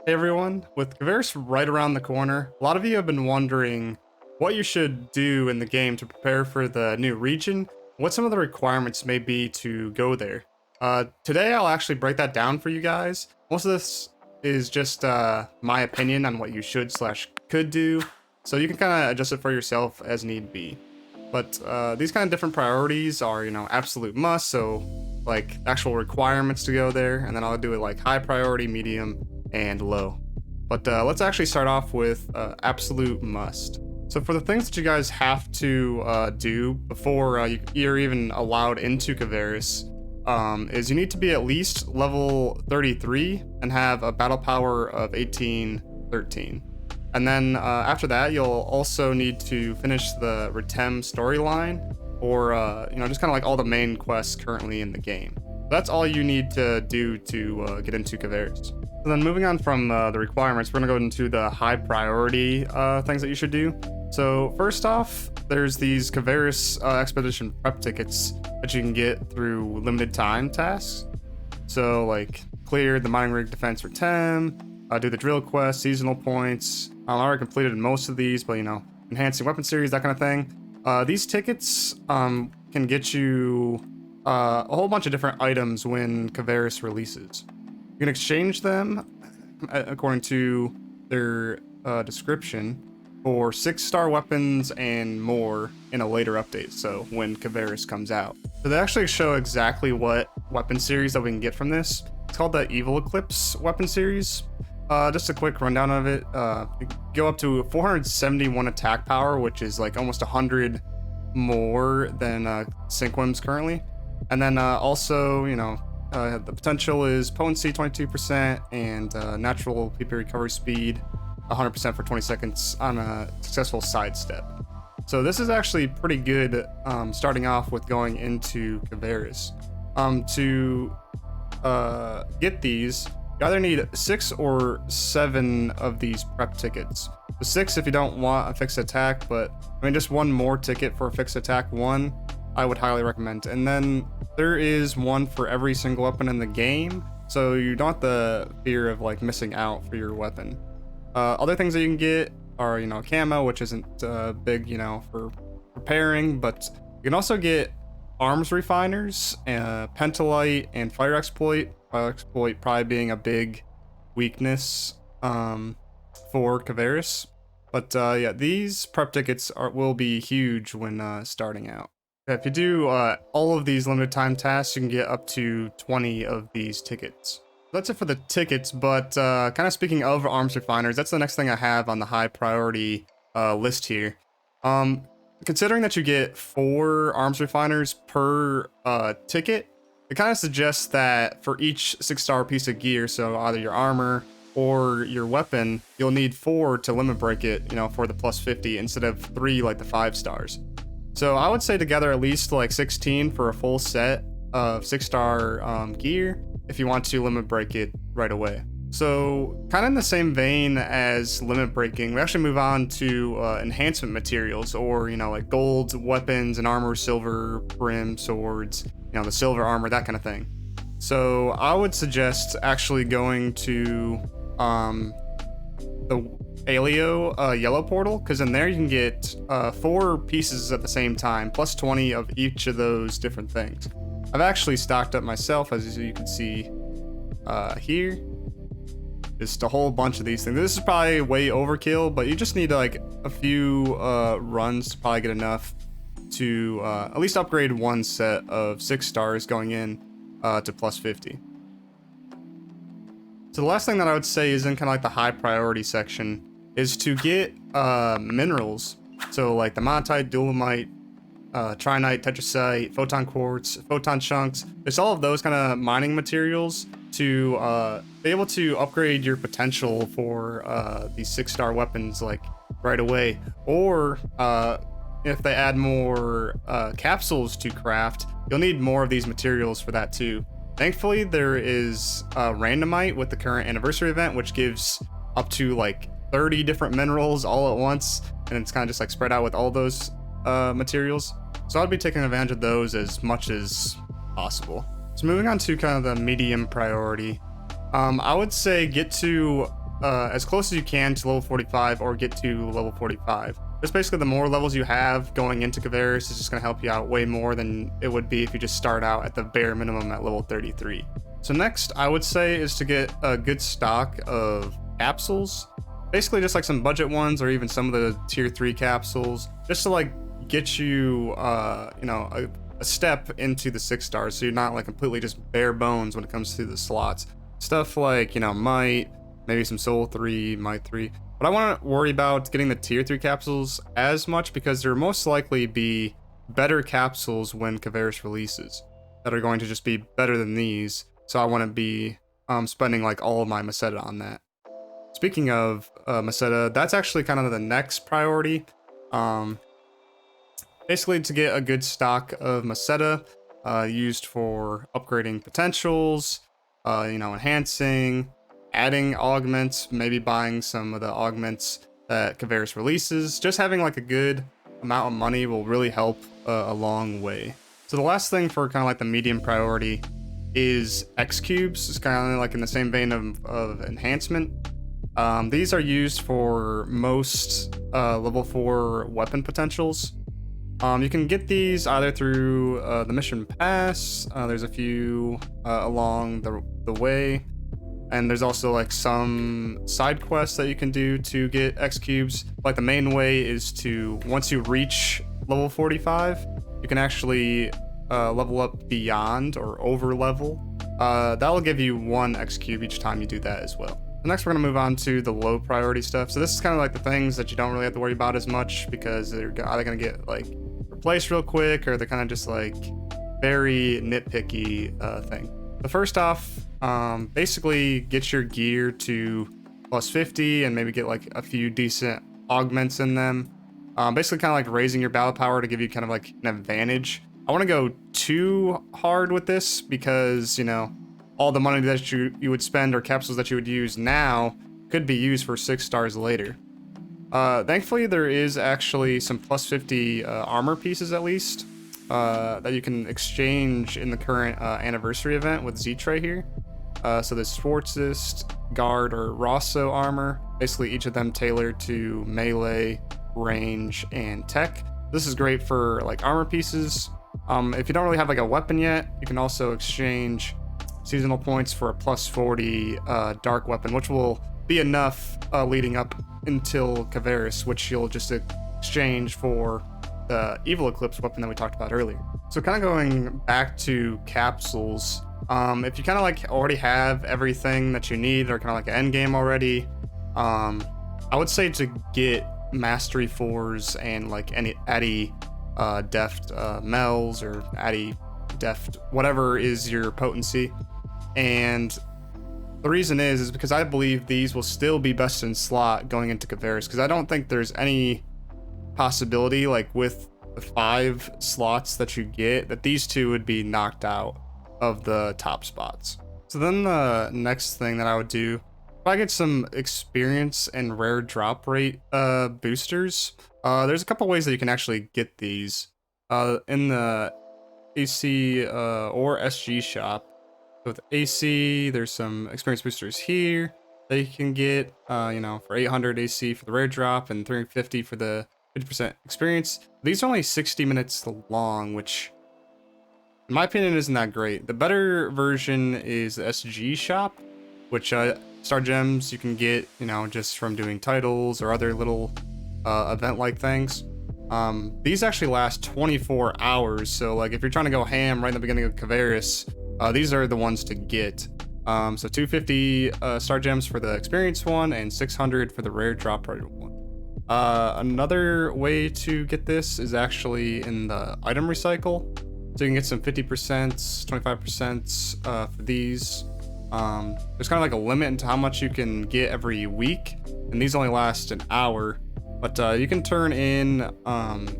Hey everyone, with Kvaris right around the corner, a lot of you have been wondering what you should do in the game to prepare for the new region, what some of the requirements may be to go there. Today I'll actually break that down for you guys. Most of this is just my opinion on what you should slash could do, so you can kind of adjust it for yourself as need be. But these kind of different priorities are, absolute must, so like actual requirements to go there, and then I'll do it like high priority, medium, and low. But let's actually start off with absolute must. So for the things that you guys have to do before you're even allowed into Kvaris, is you need to be at least level 33 and have a battle power of 1813. And then after that, you'll also need to finish the Retem storyline, or just kind of like all the main quests currently in the game. That's all you need to do to get into Kvaris. So then moving on from the requirements, we're gonna go into the high priority things that you should do. So first off, there's these Kvaris expedition prep tickets that you can get through limited time tasks. So like clear the mining rig defense for Tem, do the drill quest, seasonal points. I already completed most of these, but enhancing weapon series, that kind of thing. These tickets can get you a whole bunch of different items when Kvaris releases. You can exchange them, according to their description, for 6-star weapons and more in a later update, so when Kvaris comes out. So they actually show exactly what weapon series that we can get from this. It's called the Evil Eclipse weapon series. Just a quick rundown of it. You go up to 471 attack power, which is like almost 100 more than Synquem's currently. And then also, the potential is potency 22% and natural PP recovery speed 100% for 20 seconds on a successful sidestep. So this is actually pretty good starting off with going into Kvaris. To get these, you either need 6 or 7 of these prep tickets. The 6 if you don't want a fixed attack, but just one more ticket for a fixed attack 1, I would highly recommend. And then there is one for every single weapon in the game, so you don't have the fear of like missing out for your weapon. Other things that you can get are, camo, which isn't big, for repairing, but you can also get arms refiners, pentalite, and fire exploit. Fire exploit probably being a big weakness for Kvaris. But yeah, these prep tickets will be huge when starting out. If you do all of these limited time tasks, you can get up to 20 of these tickets. That's it for the tickets, but kind of speaking of arms refiners, that's the next thing I have on the high priority list here. Considering that you get 4 arms refiners per ticket, it kind of suggests that for each 6-star piece of gear, so either your armor or your weapon, you'll need 4 to limit break it, for the plus 50 instead of 3 like the 5 stars. So I would say together at least like 16 for a full set of 6-star gear if you want to limit break it right away. So kind of in the same vein as limit breaking, we actually move on to enhancement materials, or like gold weapons and armor, silver brim swords, the silver armor, that kind of thing. So I would suggest actually going to the Alio yellow portal, because in there you can get 4 pieces at the same time, plus 20 of each of those different things. I've actually stocked up myself, as you can see here. Just a whole bunch of these things. This is probably way overkill, but you just need like a few runs to probably get enough to at least upgrade one set of 6 stars going in to plus 50. So the last thing that I would say is in kind of like the high priority section is to get minerals. So like the monatite, dualimite, trinite, tetrazite, photon quartz, photon chunks. There's all of those kind of mining materials to be able to upgrade your potential for these 6-star weapons like right away. Or if they add more capsules to craft, you'll need more of these materials for that too. Thankfully, there is randomite with the current anniversary event, which gives up to like 30 different minerals all at once, and it's kind of just like spread out with all those materials. So I'd be taking advantage of those as much as possible. So moving on to kind of the medium priority, I would say get to as close as you can to level 45 or get to level 45. Just basically the more levels you have going into Kvaris is just going to help you out way more than it would be if you just start out at the bare minimum at level 33. So next, I would say, is to get a good stock of capsules. Basically just like some budget ones or even some of the tier 3 capsules, just to like get you, a step into the 6 stars, so you're not like completely just bare bones when it comes to the slots. Stuff like, Might, maybe some Soul 3, Might 3. But I want to worry about getting the tier 3 capsules as much because there most likely be better capsules when Kvaris releases that are going to just be better than these. So I want to be spending like all of my Meseta on that. Speaking of Meseta, that's actually kind of the next priority. Basically to get a good stock of Meseta used for upgrading potentials, enhancing, adding augments, maybe buying some of the augments that Kvaris releases. Just having like a good amount of money will really help a long way. So the last thing for kind of like the medium priority is X cubes. It's kind of like in the same vein of enhancement. These are used for most level 4 weapon potentials. You can get these either through the mission pass. There's a few along the way. And there's also like some side quests that you can do to get X cubes. Like the main way is to, once you reach level 45, you can actually level up beyond or over level. That'll give you 1 X cube each time you do that as well. Next, we're gonna move on to the low priority stuff. So this is kind of like the things that you don't really have to worry about as much because they're either gonna get like replaced real quick or they're kind of just like very nitpicky thing. But first off, basically get your gear to plus 50 and maybe get like a few decent augments in them. Basically kind of like raising your battle power to give you kind of like an advantage. I want to go too hard with this because, all the money that you would spend or capsules that you would use now could be used for 6 stars later. Thankfully, there is actually some plus 50 armor pieces at least that you can exchange in the current anniversary event with Z-Tray here. So the Schwarzest, Guard, or Rosso armor, basically each of them tailored to melee, range, and tech. This is great for like armor pieces. If you don't really have like a weapon yet, you can also exchange seasonal points for a plus 40 dark weapon, which will be enough leading up until Kvaris, which you'll just exchange for the Evil Eclipse weapon that we talked about earlier. So kind of going back to capsules, if you kind of like already have everything that you need or kind of like an end game already, I would say to get Mastery 4s and like any Addi Deft Mel's or Addi Deft, whatever is your potency. And the reason is because I believe these will still be best in slot going into Kvaris, because I don't think there's any possibility, like with the 5 slots that you get, that these 2 would be knocked out of the top spots. So then the next thing that I would do, if I get some experience and rare drop rate boosters, there's a couple ways that you can actually get these in the AC or SG shop. So with AC, there's some experience boosters here that you can get, for 800 AC for the rare drop and 350 for the 50% experience. These are only 60 minutes long, which in my opinion isn't that great. The better version is the SG shop, which star gems you can get, just from doing titles or other little event-like things. These actually last 24 hours, so like if you're trying to go ham right in the beginning of Kvaris, these are the ones to get. So 250 star gems for the experience one and 600 for the rare drop rate one. Another way to get this is actually in the item recycle. So you can get some 50%, 25% for these. There's kind of like a limit into how much you can get every week, and these only last an hour. But you can turn in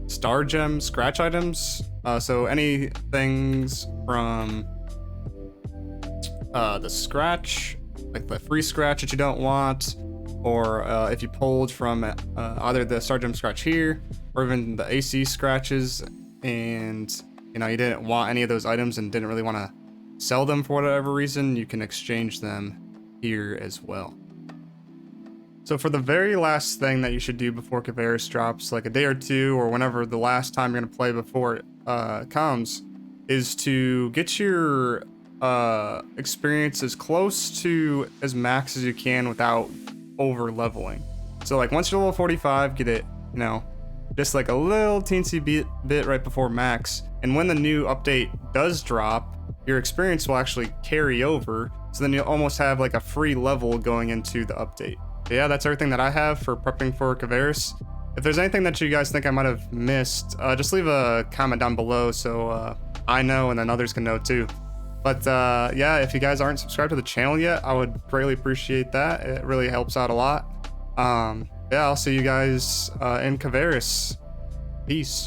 star gem scratch items. So any things from the scratch, like the free scratch that you don't want, or if you pulled from either the star gem scratch here or even the AC scratches, and you didn't want any of those items and didn't really want to sell them for whatever reason, you can exchange them here as well. So for the very last thing that you should do before Kvaris drops, like a day or two, or whenever the last time you're gonna play before it comes, is to get your experience as close to as max as you can without over leveling. So like once you're level 45, get it, you know, just like a little teensy bit right before max. And when the new update does drop, your experience will actually carry over. So then you'll almost have like a free level going into the update. But yeah, that's everything that I have for prepping for Kvaris. If there's anything that you guys think I might have missed, just leave a comment down below so I know and then others can know too. But yeah, if you guys aren't subscribed to the channel yet, I would greatly appreciate that. It really helps out a lot. Yeah, I'll see you guys in Kvaris. Peace.